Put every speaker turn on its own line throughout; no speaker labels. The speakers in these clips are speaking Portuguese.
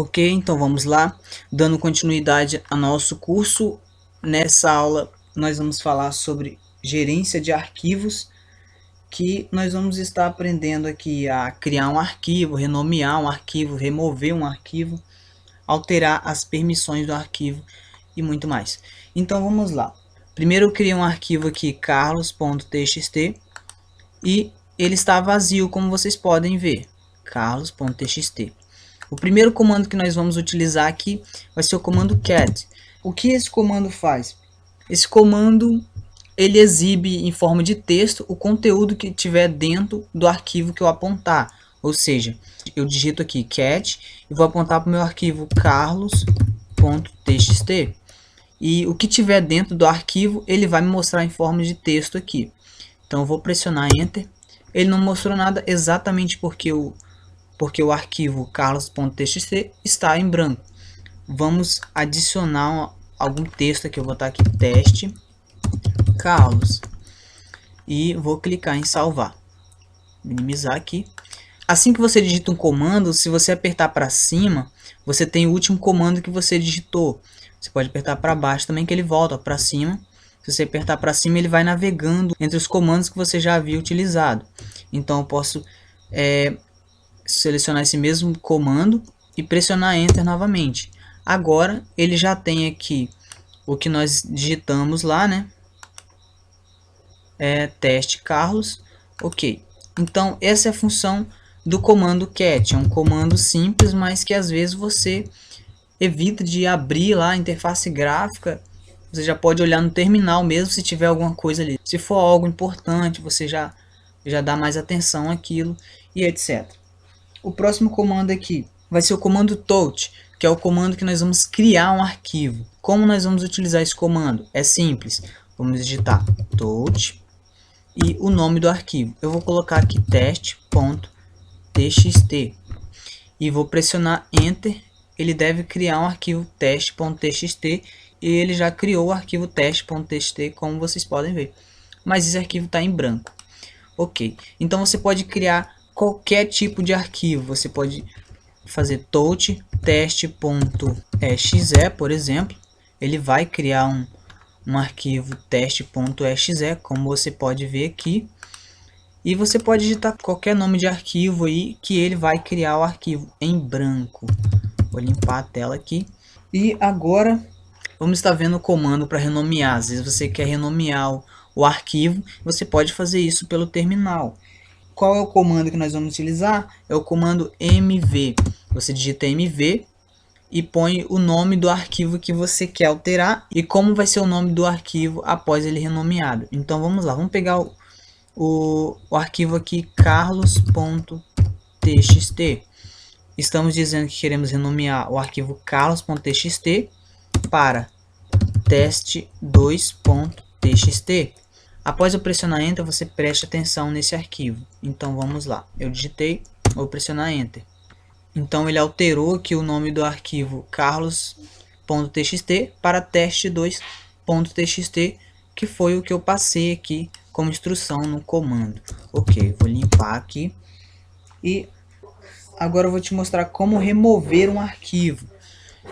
Ok, então vamos lá, dando continuidade ao nosso curso. Nessa aula nós vamos falar sobre gerência de arquivos, que nós vamos estar aprendendo aqui a criar um arquivo, renomear um arquivo, remover um arquivo, alterar as permissões do arquivo e muito mais. Então vamos lá. Primeiro eu criei um arquivo aqui, carlos.txt, e ele está vazio, como vocês podem ver, carlos.txt. O primeiro comando que nós vamos utilizar aqui vai ser o comando cat. O que esse comando faz? Esse comando ele exibe em forma de texto o conteúdo que tiver dentro do arquivo que eu apontar. Ou seja, eu digito aqui cat e vou apontar para o meu arquivo carlos.txt. E o que tiver dentro do arquivo ele vai me mostrar em forma de texto aqui. Então eu vou pressionar Enter. Ele não mostrou nada exatamente porque o arquivo carlos.txt está em branco. Vamos adicionar algum texto aqui. Eu vou botar aqui teste carlos e vou clicar em salvar. Minimizar aqui. Assim que você digita um comando, se você apertar para cima, você tem o último comando que você digitou. Você pode apertar para baixo também que ele volta para cima. Se você apertar para cima, ele vai navegando entre os comandos que você já havia utilizado. Então eu posso selecionar esse mesmo comando e pressionar Enter novamente. Agora ele já tem aqui o que nós digitamos lá, né? Teste Carlos. Ok. Então essa é a função do comando cat. É um comando simples, mas que às vezes você evita de abrir lá a interface gráfica. Você já pode olhar no terminal mesmo se tiver alguma coisa ali. Se for algo importante, você já dá mais atenção àquilo e etc. O próximo comando aqui vai ser o comando touch, que é o comando que nós vamos criar um arquivo. Como nós vamos utilizar esse comando? É simples. Vamos digitar touch e o nome do arquivo. Eu vou colocar aqui teste.txt e vou pressionar Enter. Ele deve criar um arquivo teste.txt e ele já criou o arquivo teste.txt, como vocês podem ver. Mas esse arquivo está em branco. Ok, então você pode criar qualquer tipo de arquivo. Você pode fazer touch teste.exe, por exemplo. Ele vai criar um arquivo teste.exe, como você pode ver aqui. E você pode digitar qualquer nome de arquivo aí que ele vai criar o arquivo em branco. Vou limpar a tela aqui. E agora vamos estar vendo o comando para renomear. Às vezes você quer renomear o arquivo, você pode fazer isso pelo terminal. Qual é o comando que nós vamos utilizar? É o comando mv. Você digita mv e põe o nome do arquivo que você quer alterar e como vai ser o nome do arquivo após ele renomeado. Então vamos lá, vamos pegar o arquivo aqui carlos.txt. Estamos dizendo que queremos renomear o arquivo carlos.txt para teste2.txt. Após eu pressionar Enter, você preste atenção nesse arquivo. Então vamos lá. Eu digitei, vou pressionar Enter. Então ele alterou aqui o nome do arquivo carlos.txt para teste2.txt, que foi o que eu passei aqui como instrução no comando. Ok, vou limpar aqui. E agora eu vou te mostrar como remover um arquivo.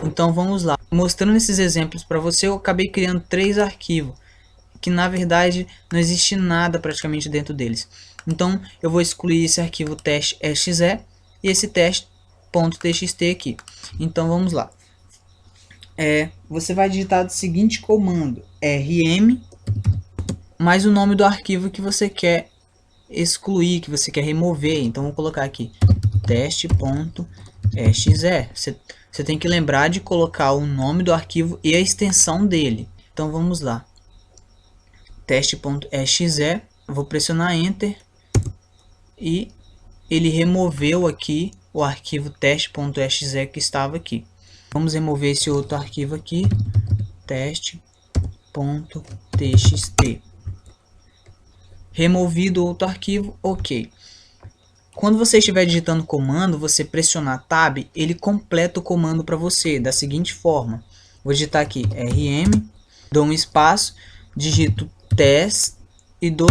Então vamos lá. Mostrando esses exemplos para você, eu acabei criando 3 arquivos, que na verdade não existe nada praticamente dentro deles. Então eu vou excluir esse arquivo teste.exe e esse teste.txt aqui. Então vamos lá. Você vai digitar o seguinte comando: rm mais o nome do arquivo que você quer excluir, que você quer remover. Então vou colocar aqui teste.exe. Você tem que lembrar de colocar o nome do arquivo e a extensão dele. Então vamos lá. Teste.exe. Vou pressionar Enter. E ele removeu aqui o arquivo teste.exe que estava aqui. Vamos remover esse outro arquivo aqui. Teste.txt. Removido outro arquivo. Ok. Quando você estiver digitando o comando, você pressionar Tab, ele completa o comando para você da seguinte forma. Vou digitar aqui rm, dou um espaço, digito test e dou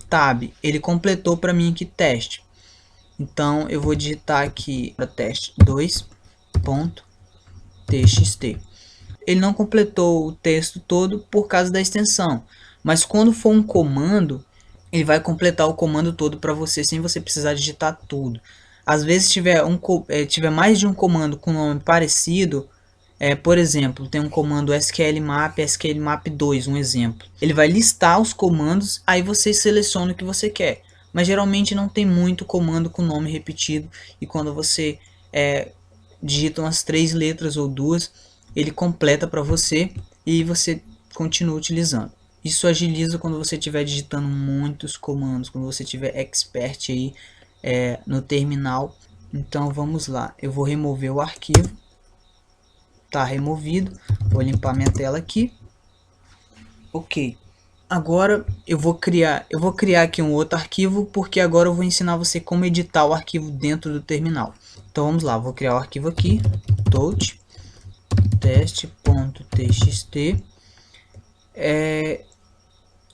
Tab. Ele completou para mim aqui teste. Então eu vou digitar aqui para teste 2 teste.txt. Ele não completou o texto todo por causa da extensão, mas quando for um comando, ele vai completar o comando todo para você sem você precisar digitar tudo. Às vezes tiver mais de um comando com nome parecido, por exemplo, tem um comando sqlmap 2, um exemplo. Ele vai listar os comandos, aí você seleciona o que você quer. Mas geralmente não tem muito comando com nome repetido, e quando você digita umas 3 letras ou 2, ele completa para você e você continua utilizando. Isso agiliza quando você estiver digitando muitos comandos, quando você tiver expert aí no terminal. Então vamos lá, eu vou remover o arquivo. Tá removido. Vou limpar minha tela aqui. Ok. Agora eu vou criar aqui um outro arquivo, porque agora eu vou ensinar você como editar o arquivo dentro do terminal. Então vamos lá, vou criar o arquivo aqui, teste.txt.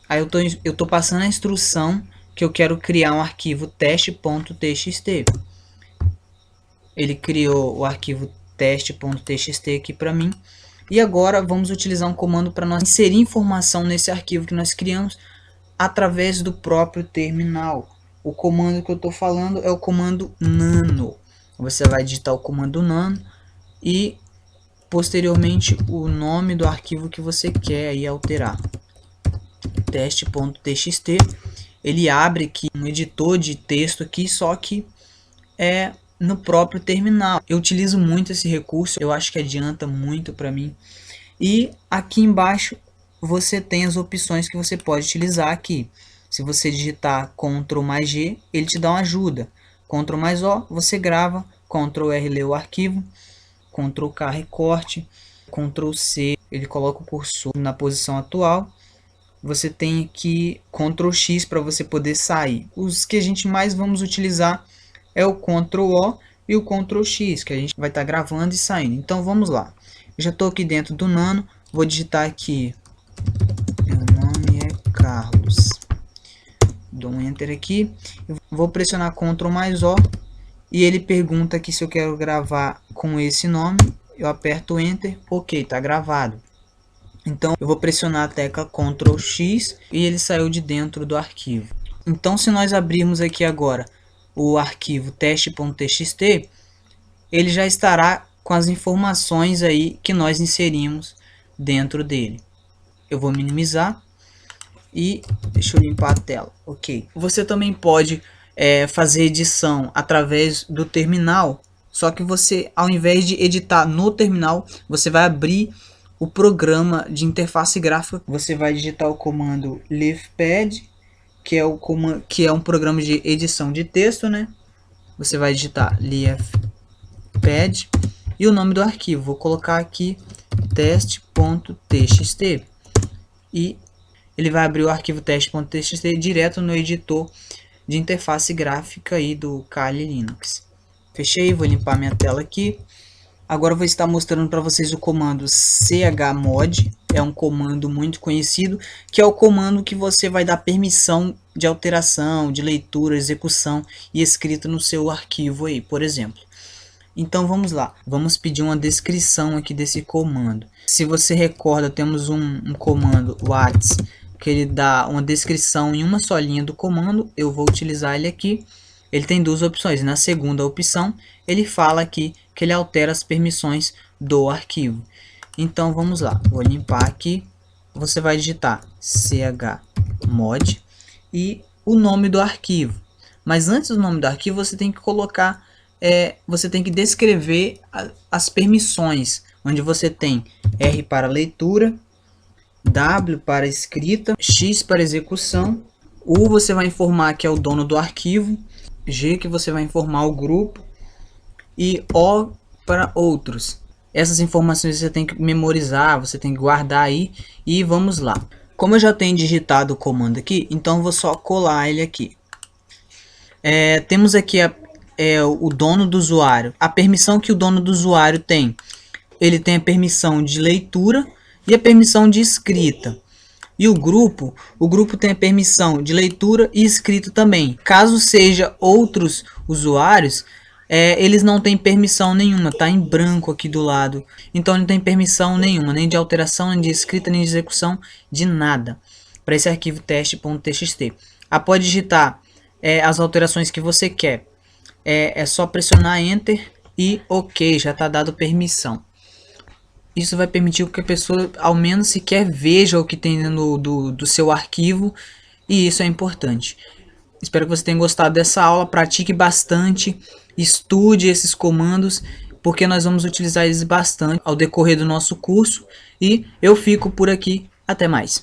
Aí eu tô passando a instrução que eu quero criar um arquivo teste.txt. Ele criou o arquivo teste.txt aqui para mim. E agora vamos utilizar um comando para nós inserir informação nesse arquivo que nós criamos através do próprio terminal. O comando que eu estou falando é o comando nano. Você vai digitar o comando nano e posteriormente o nome do arquivo que você quer aí alterar. Teste.txt. Ele abre aqui um editor de texto aqui, só que no próprio terminal. Eu utilizo muito esse recurso, eu acho que adianta muito para mim. E aqui embaixo você tem as opções que você pode utilizar aqui. Se você digitar Ctrl mais G, ele te dá uma ajuda. Ctrl mais O, você grava. Ctrl R, lê o arquivo. Ctrl K, recorte. Ctrl C, ele coloca o cursor na posição atual. Você tem aqui Ctrl X para você poder sair. Os que a gente mais vamos utilizar é o Ctrl O e o Ctrl X, que a gente vai estar gravando e saindo. Então vamos lá. Eu já estou aqui dentro do nano, vou digitar aqui, meu nome é Carlos. Dou um Enter aqui, vou pressionar Ctrl mais O e ele pergunta aqui se eu quero gravar com esse nome. Eu aperto Enter, ok, está gravado. Então eu vou pressionar a tecla Ctrl X e ele saiu de dentro do arquivo. Então se nós abrirmos aqui agora o arquivo teste.txt, ele já estará com as informações aí que nós inserimos dentro dele. Eu vou minimizar e deixa eu limpar a tela. Ok. Você também pode fazer edição através do terminal, só que você, ao invés de editar no terminal, você vai abrir o programa de interface gráfica. Você vai digitar o comando leafpad, que é um programa de edição de texto, né? Você vai digitar leafpad e o nome do arquivo. Vou colocar aqui teste.txt e ele vai abrir o arquivo teste.txt direto no editor de interface gráfica aí do Kali Linux. Fechei, vou limpar minha tela aqui. Agora eu vou estar mostrando para vocês o comando chmod. É um comando muito conhecido, que é o comando que você vai dar permissão de alteração, de leitura, execução e escrita no seu arquivo aí, por exemplo. Então vamos lá, vamos pedir uma descrição aqui desse comando. Se você recorda, temos um comando whats que ele dá uma descrição em uma só linha do comando. Eu vou utilizar ele aqui. Ele tem duas opções. Na segunda opção, ele fala aqui que ele altera as permissões do arquivo. Então vamos lá, vou limpar aqui. Você vai digitar chmod e o nome do arquivo. Mas antes do nome do arquivo, você tem que colocar, você tem que descrever as permissões, onde você tem R para leitura, W para escrita, X para execução, U você vai informar que é o dono do arquivo, G que você vai informar o grupo e O para outros. Essas informações você tem que memorizar, você tem que guardar aí e vamos lá. Como eu já tenho digitado o comando aqui, então eu vou só colar ele aqui. Temos aqui o dono do usuário. A permissão que o dono do usuário tem. Ele tem a permissão de leitura e a permissão de escrita. E o grupo tem a permissão de leitura e escrita também. Caso seja outros usuários, eles não têm permissão nenhuma, tá em branco aqui do lado. Então não tem permissão nenhuma, nem de alteração, nem de escrita, nem de execução, de nada, para esse arquivo teste.txt. Após digitar as alterações que você quer, é só pressionar Enter e OK, já está dado permissão. Isso vai permitir que a pessoa, ao menos sequer, veja o que tem do seu arquivo, e isso é importante. Espero que você tenha gostado dessa aula, pratique bastante, estude esses comandos, porque nós vamos utilizar eles bastante ao decorrer do nosso curso, e eu fico por aqui, até mais.